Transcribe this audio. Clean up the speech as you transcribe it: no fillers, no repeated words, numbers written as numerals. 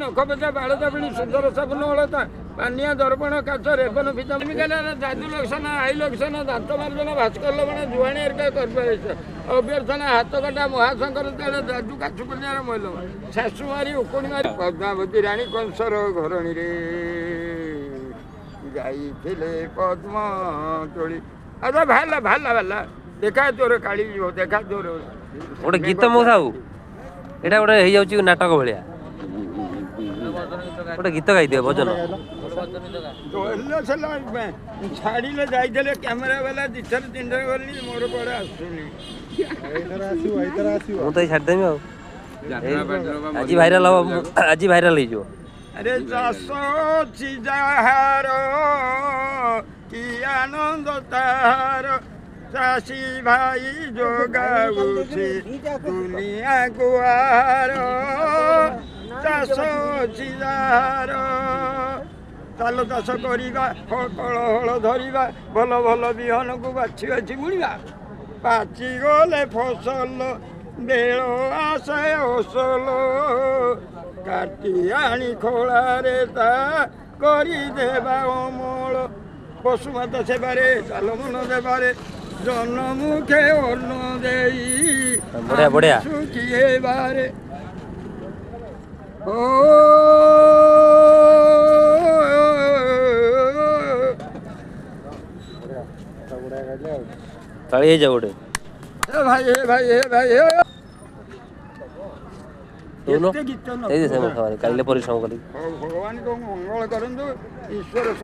ନଖ ପେଚା ବାଳତା ପିଣି ସୁନ୍ଦର ସାବୁନ ଅଳତା ପାନିଆ ଦର୍ପଣ କାଚ ରେବନ ଭିଟାମିନ ଯାଦୁ ଲକ୍ଷଣ ଆଇ ଲକ୍ଷଣ ଦାନ୍ତ ମାର୍ଜନ ଭାସ୍କର ଲବଣ ଜୁଆଣି ଏରିକା କରିପାରିଛ ଅଭ୍ୟର୍ଥନା ହାତ କଟା ମହାଶଙ୍କର ତେଳ ଯାଦୁ କାଛୁ କନ୍ୟାର ମଇଲ ଶାଶୁ ମାରି ଉକୁଣି ମାରି ପଦ୍ମାବତୀ ରାଣୀ କଂସର ଘରଣୀରେ ଯାଇଥିଲେ ପଦ୍ମ ତୋଳି ଆଚ୍ଛା ବାହାରିଲା ଦେଖା ତୋର କାଳି ଯିବ ଦେଖା ତୋର ଗୋଟେ ଗୀତ ମୋ ସାହୁ ଏଇଟା ଗୋଟେ ହେଇଯାଉଛି ନାଟକ ଭଳିଆ ଗୋଟେ ଗୀତ ଗାଇଦିଅ ଭଜନ ଛାଡ଼ିଲେ ଯାଇଥିଲେ କ୍ୟାମେରା ବାଲା ଦିଥର ତିନିଥର ଗଲି ମୋର କୁଆଡ଼େ ଆସୁନି ମୁଁ ତ ଏଇ ଛାଡ଼ିଦେବି ଆଉ ଆଜି ଭାଇରାଲ ହବ ଆଜି ଭାଇରାଲ ହେଇଯିବ ଆରେ ଚାଷ ଅଛି ଯାହାର କି ଆନନ୍ଦ ତାହାର ଚାଷୀ ଭାଇ ଯୋଗାଉଛି ଦୁନିଆ ଗୁଆର ଚାଷ ଅଛି ଯାହାର ଚାଲ ଚାଷ କରିବା କଳ ହଳ ଧରିବା ଭଲ ଭଲ ବିହନକୁ ବାଛି ବାଛି ବୁଣିବା ପାଚିଗଲେ ଫସଲ ବେଳ ଆସେ ଅସଲ କାଟି ଆଣି ଖୋଳାରେ ତା କରିଦେବା ଅମଳ ପଶୁମାତା ସେବାରେ ଚାଲ ମନ ଦେବାରେ ଜନ ମୁଖେ ଅନ୍ନ ଦେଇ ବଢିଆ ସୁଖୀ ହେବାରେ ଓ ତାଳି ହେଇଯାଉ ଗୋଟେ ଭାଇ କାଲି ପରିଶ୍ରମ କଲି ଭଗବାନ ମଙ୍ଗଳ କରନ୍ତୁ ଈଶ୍ୱର